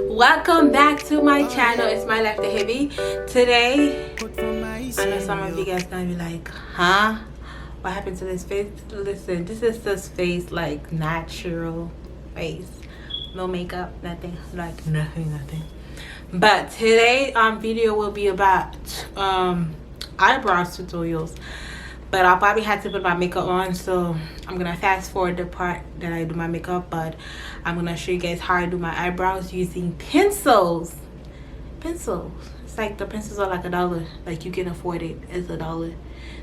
Welcome back to my channel. It's my life the heavy. Today I know some of you guys gonna be like, huh, what happened to this face? Listen, this is this face, like natural face, no makeup, nothing, like nothing. But today video will be about eyebrows tutorials, but I'll probably have to put my makeup on, so I'm gonna fast forward the part that I do my makeup. But I'm gonna show you guys how I do my eyebrows using pencils. It's like the pencils are like $1, like you can afford it as $1.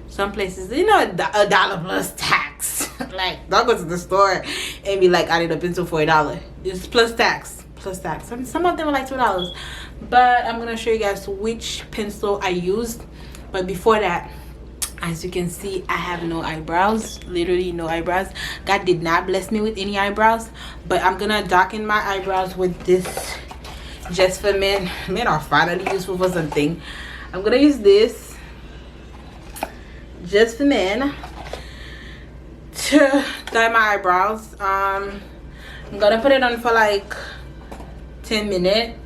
Some places, you know, $1 plus tax. Like, don't go to the store and be like, I need a pencil for $1. It's plus tax. Some of them are like $2, but I'm gonna show you guys which pencil I used. But before that, as you can see, I have no eyebrows, literally no eyebrows. God did not bless me with any eyebrows, but I'm gonna darken my eyebrows with this Just for Men are finally useful for something. I'm gonna use this Just for Men to dye my eyebrows. I'm gonna put it on for like 10 minutes.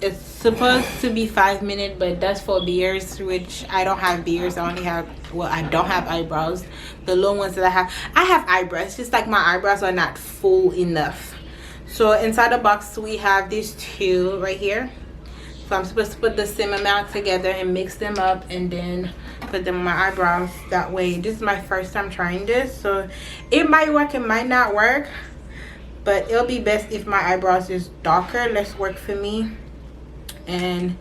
It's supposed to be 5 minutes, but that's for beards, which I don't have beards. I only have, well, I don't have eyebrows. The low ones that I have eyebrows, just like my eyebrows are not full enough. So inside the box we have these two right here. So I'm supposed to put the same amount together and mix them up and then put them on my eyebrows that way. This is my first time trying this, so it might work, it might not work, but it'll be best if my eyebrows is darker, less work for me, and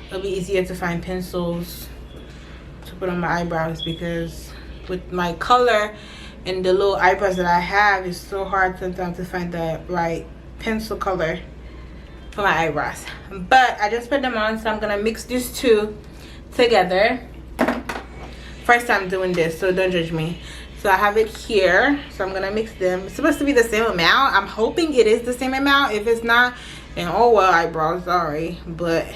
it'll be easier to find pencils to put on my eyebrows, because with my color and the little eyebrows that I have, it's so hard sometimes to find the right pencil color for my eyebrows. But I just put them on, so I'm gonna mix these two together. First time doing this, so don't judge me. So I have it here, so I'm gonna mix them. It's supposed to be the same amount. I'm hoping it is the same amount. If it's not, then oh well, eyebrows, sorry. But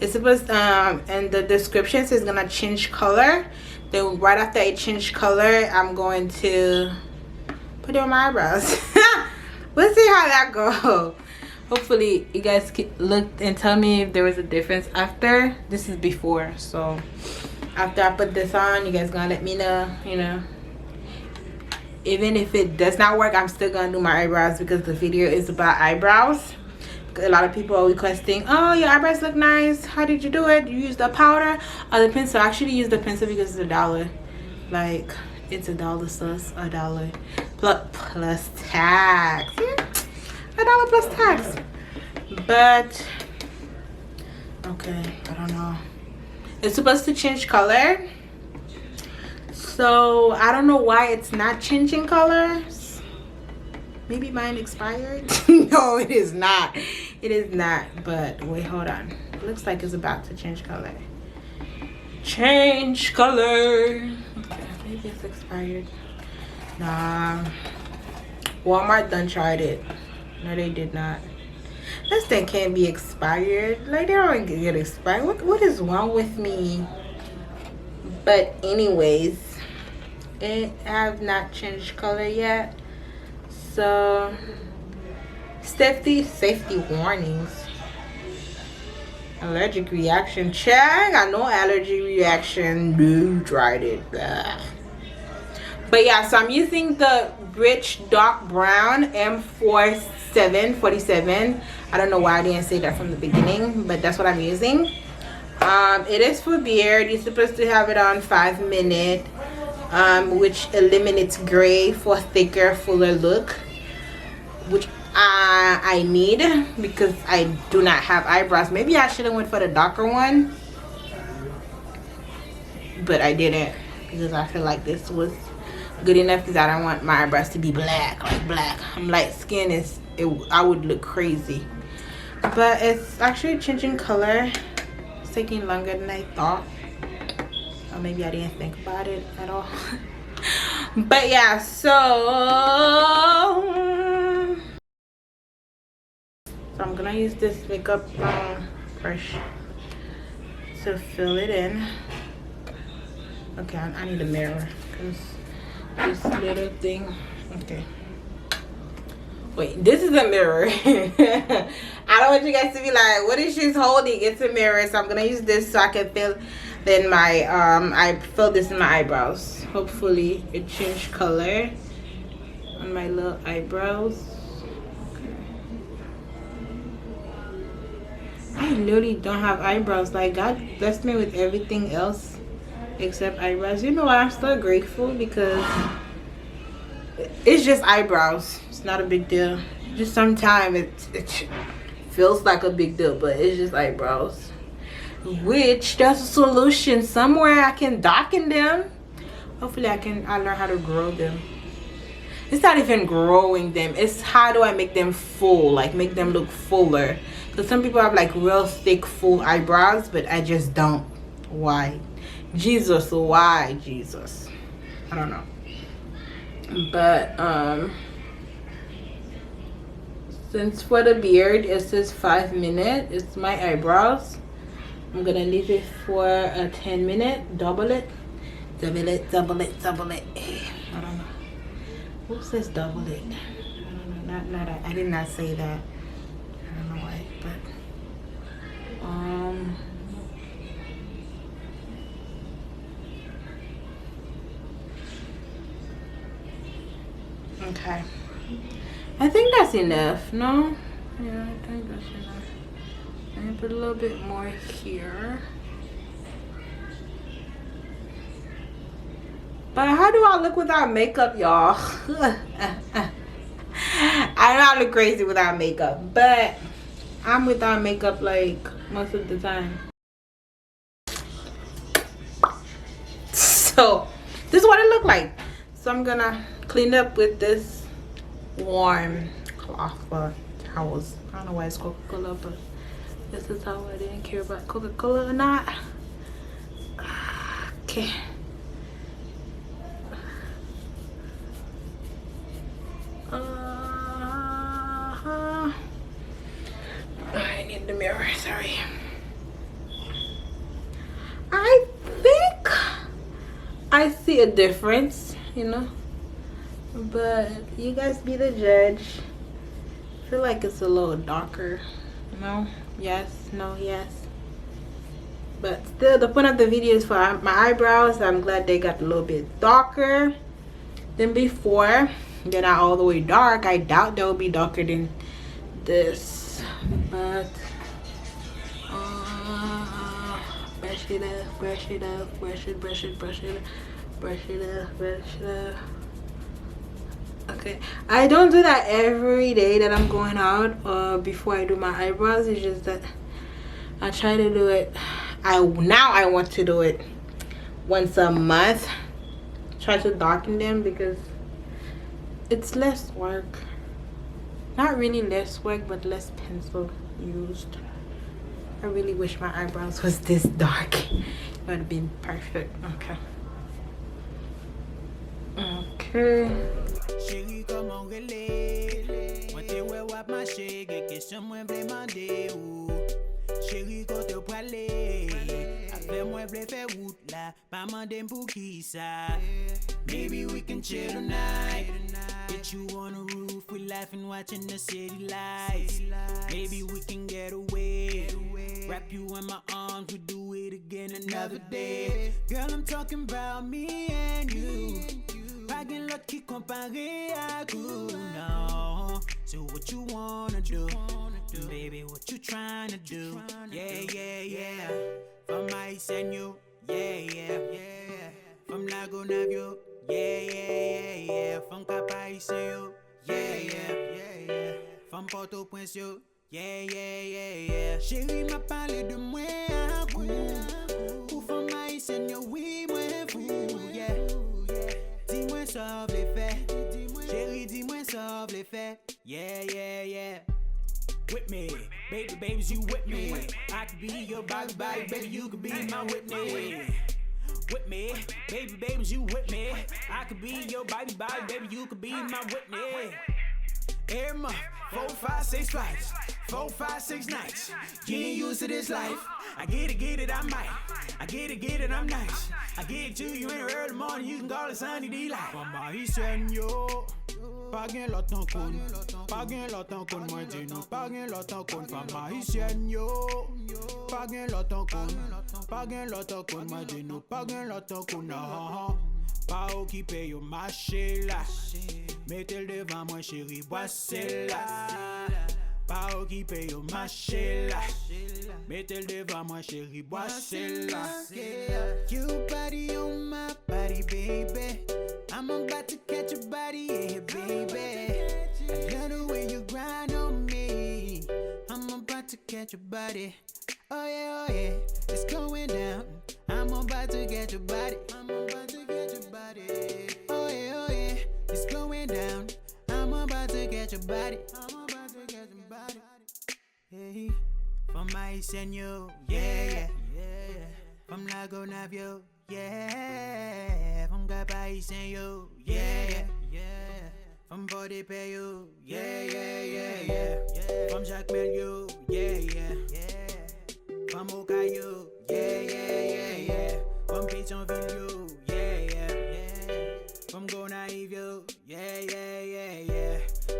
it's supposed and the description says gonna change color. Then right after I change color, I'm going to put it on my eyebrows. We'll see how that goes. Hopefully you guys can look and tell me if there was a difference after. This is before, so after I put this on, you guys gonna let me know, you know. Even if it does not work, I'm still gonna do my eyebrows because the video is about eyebrows. A lot of people are requesting, oh, your eyebrows look nice, how did you do it? You used the powder or the pencil? I actually use the pencil because it's $1. Like, it's $1, sus, $1 plus tax. $1 plus tax. But okay, I don't know, it's supposed to change color, so I don't know why it's not changing colors. Maybe mine expired. No, it is not. It is not. But wait, hold on. It looks like it's about to change color. Change color. Okay, maybe it's expired. Nah. Walmart done tried it. No, they did not. This thing can't be expired. Like, they don't get expired. What is wrong with me? But anyways, it have not changed color yet. So safety warnings. Allergic reaction. Check. I got no allergy reaction. No, tried it. Blah. But yeah, so I'm using the rich dark brown M47. I don't know why I didn't say that from the beginning, but that's what I'm using. It is for beard. You're supposed to have it on 5 minutes, which eliminates gray for thicker, fuller look, which I need because I do not have eyebrows. Maybe I should have went for the darker one, but I didn't because I feel like this was good enough, because I don't want my eyebrows to be black, like black. I'm light skin, I would look crazy. But it's actually changing color. It's taking longer than I thought, or maybe I didn't think about it at all. But yeah, so I'm gonna use this makeup brush to fill it in. Okay, I need a mirror because this little thing. Okay, Wait, this is a mirror. I don't want you guys to be like, what is she holding? It's a mirror, so I'm gonna use this so I can fill in my I fill this in my eyebrows. Hopefully it changed color on my little eyebrows. I literally don't have eyebrows. Like, God blessed me with everything else except eyebrows. You know what? I'm still grateful because it's just eyebrows. It's not a big deal. Just sometimes it feels like a big deal, but it's just eyebrows. Which there's a solution somewhere. I can darken them. Hopefully I'll learn how to grow them. It's not even growing them. It's how do I make them full, like make them look fuller. Because some people have like real thick full eyebrows, but I just don't. Why? Jesus, why Jesus? I don't know. But since for the beard it says 5 minutes, it's my eyebrows. I'm gonna leave it for a 10 minute, double it. I don't know. Who says double it? I don't know. Not I did not say that. I don't know why, but okay. I think that's enough, no? Yeah, I think that's enough. I'm gonna put a little bit more here. But how do I look without makeup, y'all? I know I look crazy without makeup, but I'm without makeup like most of the time. So this is what it looked like. So I'm gonna clean up with this warm cloth or towels. I don't know why it's Coca-Cola, but this is how I didn't care about Coca-Cola or not. Okay. I need the mirror, sorry. I think I see a difference, you know, but you guys be the judge. I feel like it's a little darker, no, yes, no, yes. But still, the point of the video is for my eyebrows. I'm glad they got a little bit darker than before. They're not all the way dark. I doubt they'll be darker than this, but brush it up, brush it up, brush it, brush it, brush it, brush it up, brush it up. Okay, I don't do that every day that I'm going out or before I do my eyebrows. It's just that I try to do it. I want to do it once a month. Try to darken them because it's less work. Not really less work, but less pencil used. I really wish my eyebrows was this dark. It would have been perfect. Okay. Okay. Chérie, comment relais? Moi t'es ouais wap marché, gen question moi vle mande ou. Chérie, quand t'es poilé, avec moi vle faire route là, pas mande pour qui ça. Maybe we can chill tonight. Get you on the roof, we laughing, watching the city lights. Maybe we can get away. Wrap you in my arms, we do it again another day. Girl, I'm talking about me and you. Pas gen l'autre qui comparé à vous, no. So what you wanna do? Baby, what you trying to do? Yeah, yeah, yeah. From Ice and you, yeah, yeah, yeah. From Lago Navio, yeah, yeah, yeah, yeah. From Cap-Haïtien, yo, yeah, yeah, yeah, yeah. From Port-au-Prince, yo, yeah, yeah, yeah, yeah. Chérie m'a parlé de moi à coup. Ou from Haïtien, yo, oui, moi fou, yeah. Dis-moi sauve les faits. Chérie, dis-moi sauve les faits. Yeah, yeah, yeah. With me, baby, babies, you with me. I could be your body, baby, you could be my Whitney. With me, baby, babies, you with me. I could be your body, baby, you could be my Whitney. Every month, 4, 5, 6 flights, 4, 5, 6 nights. Getting used to this life. I get it, I might. I get it, I'm nice. I get it to you in the early morning, you can call it sunny delight. From my east and yo. Pas gen lot an kon, pas gen lot an kon, moi di nou, pas gen lot an kon, femme haïtienne yo. Pas gen lot an kon, pas gen lot an kon, moi di nou, pas gen lot an kon, pas occupé yo marché là. Mettez le devant moi chérie, boissez là. Pas occupé yo marché là. Mettez le devant moi chérie, boissez là. You body on my body, baby. I'm about to catch your body, yeah, baby. I love the way you grind on me. I'm about to catch your body. Oh yeah, it's going down. I'm about to get your body. I'm about to get your body. Oh yeah, it's going down. I'm about to get your body. I'm about to get your body. Hey, from my senor, yeah. From Lago Navio, yeah. From Gabai Senyo, yeah. From Bode Peyo, yeah. From Jacques Melio, yeah. From Okayo, yeah. From Pétionville, yeah. From Gonaivio, yeah.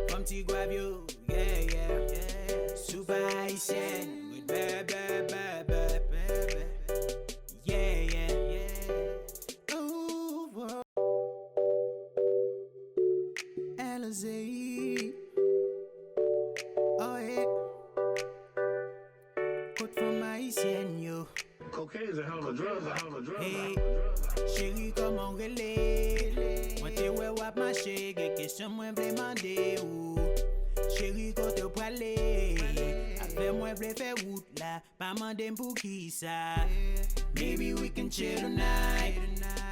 From Tiguavio, yeah. Super Haitian with baby. Yeah. Ooh, whoa. Alizé. Oh yeah. Quote from Haitian, yo. Cocaine is a hell of a drug. Hey, chérie, comment relais? Moi t'es ouais wap marché, gen question moi vle mande ou. Chérie, kote ou prale? Affaire moi vle fè route là, pas mande pour qui ça. Maybe we can chill tonight.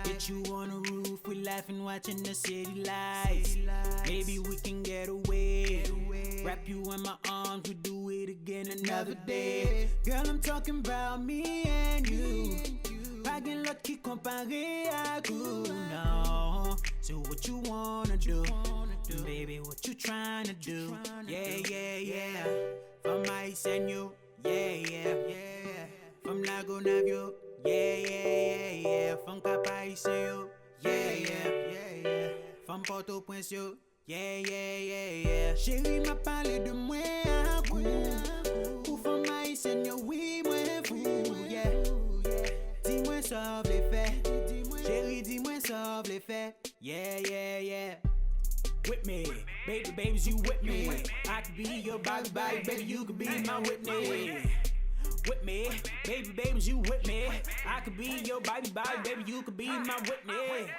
Get you on the roof, we laughing, watching the city lights. Maybe we can get away. Wrap you in my arms, we do it again another day. Girl, I'm talking about me and you. Pas gen lot qui compare à coup, no. So what you wanna do? Baby, what you tryna do? Yeah. From Ice and you, yeah. From Lago Navio, yeah. From Capaice, yo, yeah. From Port-au-Prince, yo, yeah. Chérie m'a parlé de moi à coup. Ou from Ice and yo, oui, moi fou, yeah. Dis-moi sauve les faits. Chérie, dis-moi sauve les faits. Yeah. With me, babies, you with me. I could be your body, baby, you could be my Whitney. With me, babies, you with me. I could be your body, baby, you could be my Whitney.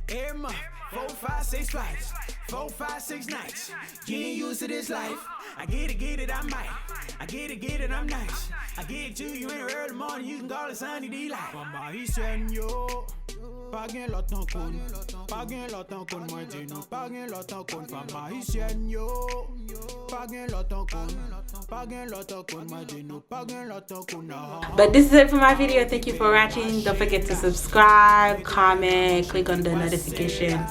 Every month, 4, 5, 6 flights, 4, 5, 6 nights. You ain't used to this life. I get it, I might. I get it, I'm nice. I get it to you in the early morning, you can call it sunny delight. Mama, he said, yo. Pas gen lot an kon, pas gen lot an kon, moi di nou, pas gen lot an kon, femme haïtienne yo. Pas gen lot an kon, pas gen lot an kon, moi di nou, pas gen lot an kon. But this is it for my video. Thank you for watching. Don't forget to subscribe, comment, click on the notification.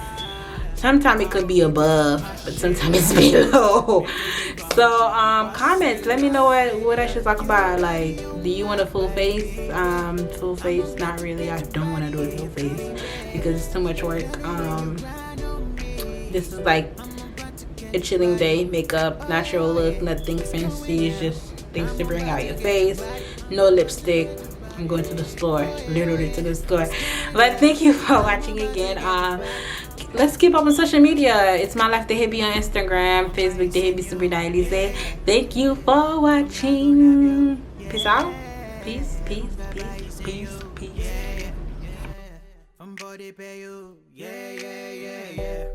Sometimes it could be above, but sometimes it's below. So comments, let me know what I should talk about. Like, do you want a full face? Full face, not really. I don't want to do a full face because it's too much work. This is like a chilling day. Makeup, natural look, nothing fancy. It's just things to bring out your face. No lipstick. I'm going to the store, literally to the store. But thank you for watching again. Let's keep up on social media. It's My Life Dehebi on Instagram, Facebook Dehebi Sabrina Elise. Thank you for watching. Peace out. Peace. From Bode Peyo, yeah.